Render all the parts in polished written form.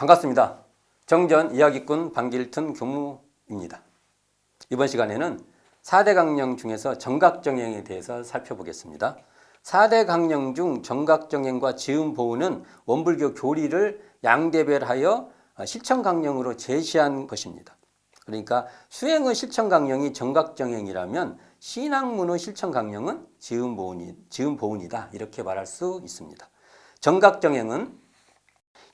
반갑습니다. 정전 이야기꾼 방길튼 교무입니다. 이번 시간에는 4대 강령 중에서 정각정행에 대해서 살펴보겠습니다. 4대 강령 중 정각정행과 지음보은은 원불교 교리를 양대별하여 실천강령으로 제시한 것입니다. 그러니까 수행의 실천강령이 정각정행이라면 신학문의 실천강령은 지음보은이다 이렇게 말할 수 있습니다. 정각정행은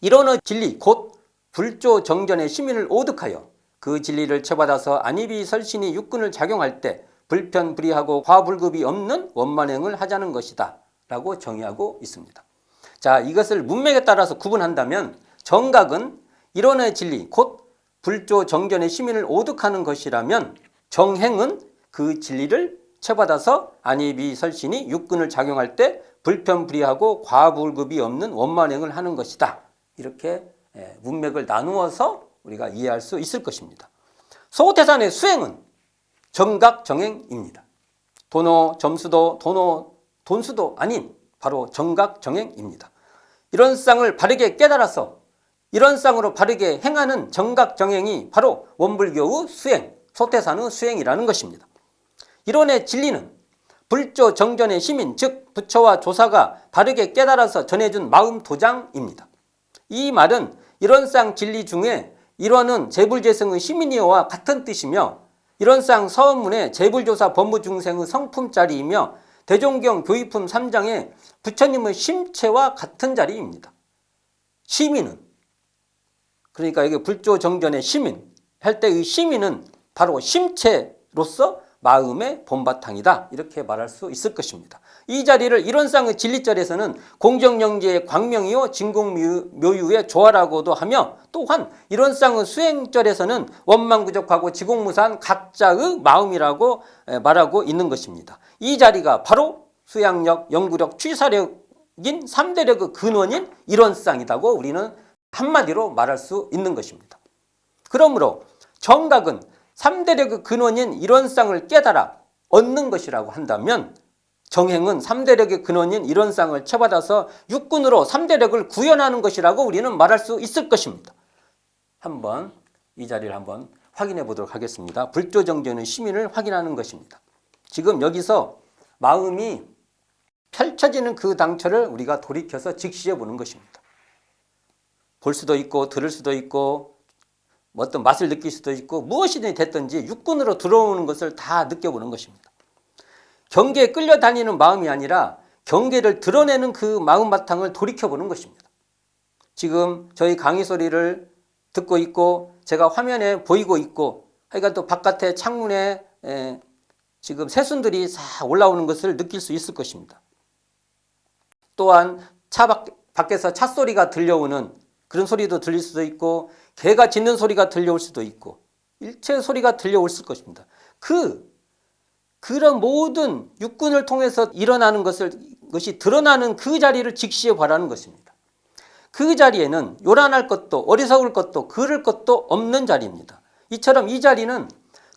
이론의 진리 곧 불조 정전의 시민을 오득하여 그 진리를 채받아서 안입이 설신이 육근을 작용할 때 불편불의하고 과불급이 없는 원만행을 하자는 것이다 라고 정의하고 있습니다. 자, 이것을 문맥에 따라서 구분한다면 정각은 이론의 진리 곧 불조 정전의 시민을 오득하는 것이라면 정행은 그 진리를 채받아서 안입이 설신이 육근을 작용할 때 불편불의하고 과불급이 없는 원만행을 하는 것이다. 이렇게 문맥을 나누어서 우리가 이해할 수 있을 것입니다. 소호태산의 수행은 정각정행입니다. 도노, 점수도, 돈수도 아닌 바로 정각정행입니다. 이런 쌍을 바르게 깨달아서 이런 쌍으로 바르게 행하는 정각정행이 바로 원불교의 수행, 소태산의 수행이라는 것입니다. 이론의 진리는 불조 정전의 시민, 즉 부처와 조사가 바르게 깨달아서 전해준 마음 도장입니다. 이 말은 이론상 진리 중에 일원은 재불재성의 시민이어와 같은 뜻이며 이론상 서원문의 재불조사 법무중생의 성품자리이며 대종경 교의품 3장의 부처님의 심체와 같은 자리입니다. 시민은 그러니까 이게 불조 정전의 시민 할 때의 시민은 바로 심체로서 마음의 본바탕이다 이렇게 말할 수 있을 것입니다. 이 자리를 이론상의 진리절에서는 공정영지의 광명이요 진공묘유의 조화라고도 하며 또한 이론상의 수행절에서는 원망부족하고 지공무사한 각자의 마음이라고 말하고 있는 것입니다. 이 자리가 바로 수양력, 연구력, 취사력인 3대력의 근원인 이론상이라고 우리는 한마디로 말할 수 있는 것입니다. 그러므로 정각은 3대력의 근원인 이론상을 깨달아 얻는 것이라고 한다면 정행은 3대력의 근원인 이론상을 채받아서 육군으로 3대력을 구현하는 것이라고 우리는 말할 수 있을 것입니다. 한번 이 자리를 한번 확인해 보도록 하겠습니다. 불조정전의 시민을 확인하는 것입니다. 지금 여기서 마음이 펼쳐지는 그 당처를 우리가 돌이켜서 직시해 보는 것입니다. 볼 수도 있고 들을 수도 있고 어떤 맛을 느낄 수도 있고 무엇이든 됐든지 육군으로 들어오는 것을 다 느껴보는 것입니다. 경계에 끌려다니는 마음이 아니라 경계를 드러내는 그 마음 바탕을 돌이켜보는 것입니다. 지금 저희 강의 소리를 듣고 있고 제가 화면에 보이고 있고 하여간 또 바깥에 창문에 지금 새순들이 싹 올라오는 것을 느낄 수 있을 것입니다. 또한 차 밖에서 차 소리가 들려오는 그런 소리도 들릴 수도 있고 개가 짖는 소리가 들려올 수도 있고 일체 소리가 들려올 것입니다. 그런 모든 육군을 통해서 일어나는 것이 드러나는 그 자리를 직시해 보라는 것입니다. 그 자리에는 요란할 것도 어리석을 것도 그를 것도 없는 자리입니다. 이처럼 이 자리는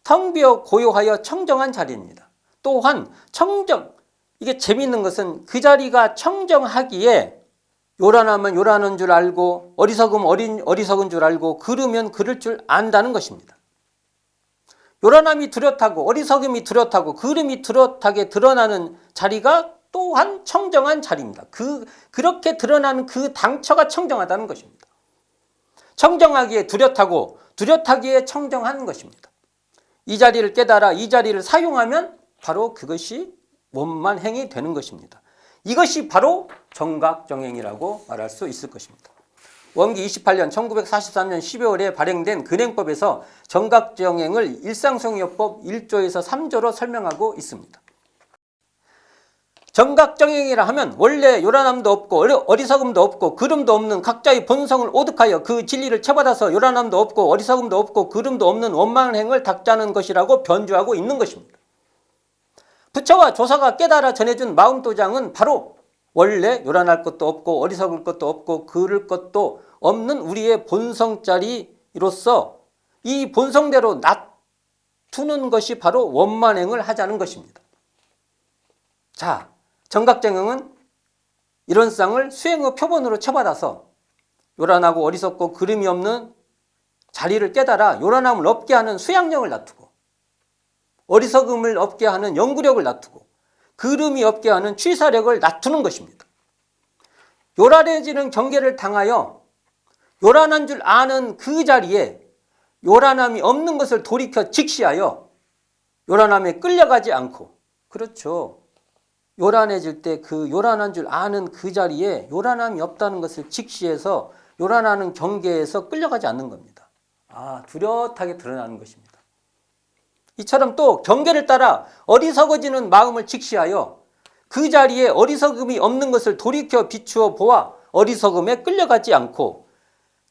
텅 비어 고요하여 청정한 자리입니다. 또한 이게 재미있는 것은 그 자리가 청정하기에 요란하면 요란한 줄 알고 어리석으면 어리석은 줄 알고 그르면 그럴 줄 안다는 것입니다. 요란함이 뚜렷하고 어리석음이 뚜렷하고 그름이 뚜렷하게 드러나는 자리가 또한 청정한 자리입니다. 그렇게 드러나는 그 당처가 청정하다는 것입니다. 청정하기에 뚜렷하고 뚜렷하기에 청정한 것입니다. 이 자리를 깨달아 이 자리를 사용하면 바로 그것이 원만행이 되는 것입니다. 이것이 바로 정각정행이라고 말할 수 있을 것입니다. 원기 28년 1943년 12월에 발행된 근행법에서 정각정행을 일상성의요법 1조에서 3조로 설명하고 있습니다. 정각정행이라 하면 원래 요란함도 없고 어리석음도 없고 그름도 없는 각자의 본성을 오득하여 그 진리를 채받아서 요란함도 없고 어리석음도 없고 그름도 없는 원만행을 닦자는 것이라고 변주하고 있는 것입니다. 부처와 조사가 깨달아 전해준 마음도장은 바로 원래 요란할 것도 없고 어리석을 것도 없고 그를 것도 없는 우리의 본성자리로서 이 본성대로 놔두는 것이 바로 원만행을 하자는 것입니다. 자, 정각정행은 이런 쌍을 수행의 표본으로 쳐받아서 요란하고 어리석고 그름이 없는 자리를 깨달아 요란함을 없게 하는 수양력을 놔두고, 어리석음을 없게 하는 연구력을 놔두고, 그름이 없게 하는 취사력을 놔두는 것입니다. 요란해지는 경계를 당하여 요란한 줄 아는 그 자리에 요란함이 없는 것을 돌이켜 직시하여 요란함에 끌려가지 않고, 그렇죠. 요란해질 때 그 요란한 줄 아는 그 자리에 요란함이 없다는 것을 직시해서 요란하는 경계에서 끌려가지 않는 겁니다. 뚜렷하게 드러나는 것입니다. 이처럼 또 경계를 따라 어리석어지는 마음을 직시하여 그 자리에 어리석음이 없는 것을 돌이켜 비추어 보아 어리석음에 끌려가지 않고,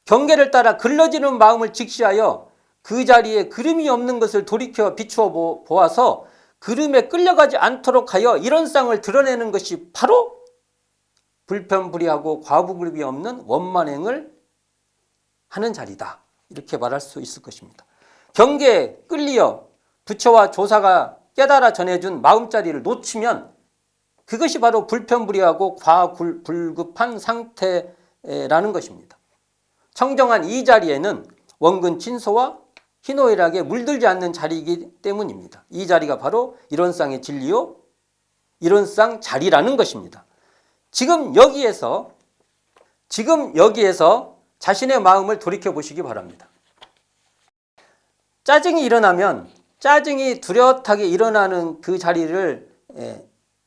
경계를 따라 글러지는 마음을 직시하여 그 자리에 그름이 없는 것을 돌이켜 비추어 보아서 그름에 끌려가지 않도록 하여 이런 쌍을 드러내는 것이 바로 불편불의하고 과부급이 없는 원만행을 하는 자리다. 이렇게 말할 수 있을 것입니다. 경계에 끌리어 부처와 조사가 깨달아 전해준 마음자리를 놓치면 그것이 바로 불편불의하고 과불급한 상태라는 것입니다. 청정한 이 자리에는 원근 진소와 희노애락에 물들지 않는 자리이기 때문입니다. 이 자리가 바로 이론상의 진리요, 이론상 자리라는 것입니다. 지금 여기에서 자신의 마음을 돌이켜 보시기 바랍니다. 짜증이 일어나면 짜증이 뚜렷하게 일어나는 그 자리를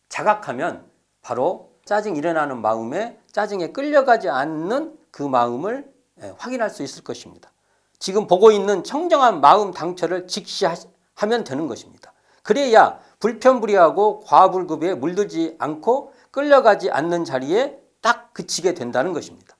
자각하면 바로 짜증이 일어나는 마음에 짜증에 끌려가지 않는 그 마음을 확인할 수 있을 것입니다. 지금 보고 있는 청정한 마음 당처를 직시하면 되는 것입니다. 그래야 불편불의하고 과불급에 물들지 않고 끌려가지 않는 자리에 딱 그치게 된다는 것입니다.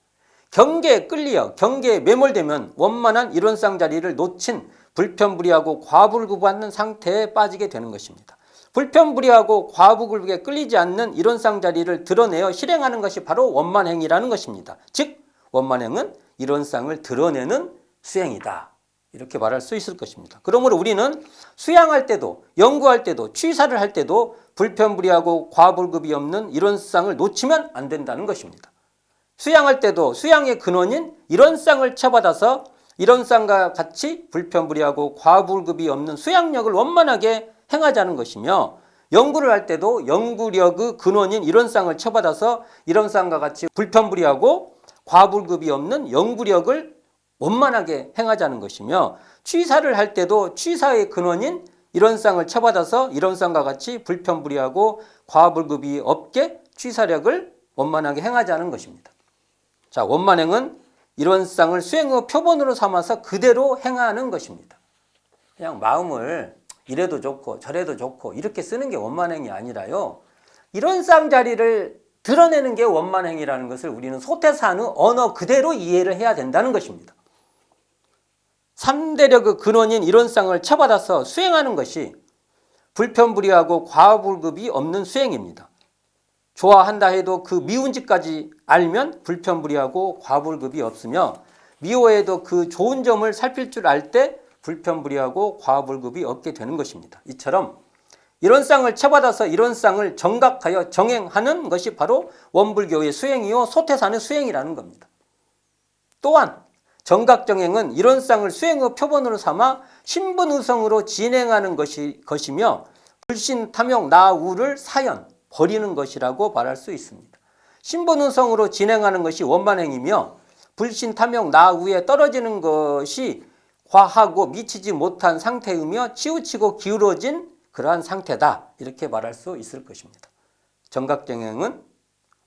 경계에 끌리어 경계에 매몰되면 원만한 이론상 자리를 놓친 불편불의하고 과불급하는 상태에 빠지게 되는 것입니다. 불편불의하고 과불급에 끌리지 않는 이론상 자리를 드러내어 실행하는 것이 바로 원만행이라는 것입니다. 즉 원만행은 이론상을 드러내는 수행이다. 이렇게 말할 수 있을 것입니다. 그러므로 우리는 수양할 때도 연구할 때도 취사를 할 때도 불편불의하고 과불급이 없는 이론상을 놓치면 안 된다는 것입니다. 수양할 때도 수양의 근원인 이론상을 쳐받아서 이론상과 같이 불편불의하고 과불급이 없는 수양력을 원만하게 행하자는 것이며, 연구를 할 때도 연구력의 근원인 이론상을 쳐받아서 이론상과 같이 불편불의하고 과불급이 없는 연구력을 원만하게 행하자는 것이며, 취사를 할 때도 취사의 근원인 이론상을 쳐받아서 이론상과 같이 불편불의하고 과불급이 없게 취사력을 원만하게 행하자는 것입니다. 자, 원만행은 이론상을 수행의 표본으로 삼아서 그대로 행하는 것입니다. 그냥 마음을 이래도 좋고 저래도 좋고 이렇게 쓰는 게 원만행이 아니라요, 이론상 자리를 드러내는 게 원만행이라는 것을 우리는 소태산의 언어 그대로 이해를 해야 된다는 것입니다. 3대력의 근원인 이론상을 쳐받아서 수행하는 것이 불편불의하고 과불급이 없는 수행입니다. 좋아한다 해도 그 미운지까지 알면 불편불의하고 과불급이 없으며, 미워해도 그 좋은 점을 살필 줄 알 때 불편불의하고 과불급이 없게 되는 것입니다. 이처럼 이론상을 쳐받아서 이론상을 정각하여 정행하는 것이 바로 원불교의 수행이요 소태산의 수행이라는 겁니다. 또한 정각정행은 이론상을 수행의 표본으로 삼아 신분의성으로 진행하는 것이며, 불신탐욕 나우를 사연 버리는 것이라고 말할 수 있습니다. 신분의성으로 진행하는 것이 원만행이며, 불신탐욕 나우에 떨어지는 것이 과하고 미치지 못한 상태이며 치우치고 기울어진 그러한 상태다. 이렇게 말할 수 있을 것입니다. 정각정행은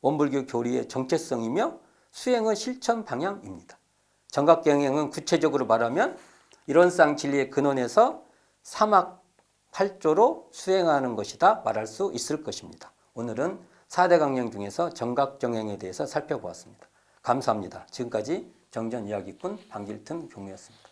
원불교 교리의 정체성이며 수행의 실천 방향입니다. 정각정행은 구체적으로 말하면 이론상 진리의 근원에서 사막 8조로 수행하는 것이다 말할 수 있을 것입니다. 오늘은 4대 강령 중에서 정각정행에 대해서 살펴보았습니다. 감사합니다. 지금까지 정전이야기꾼 방길튼 교무였습니다.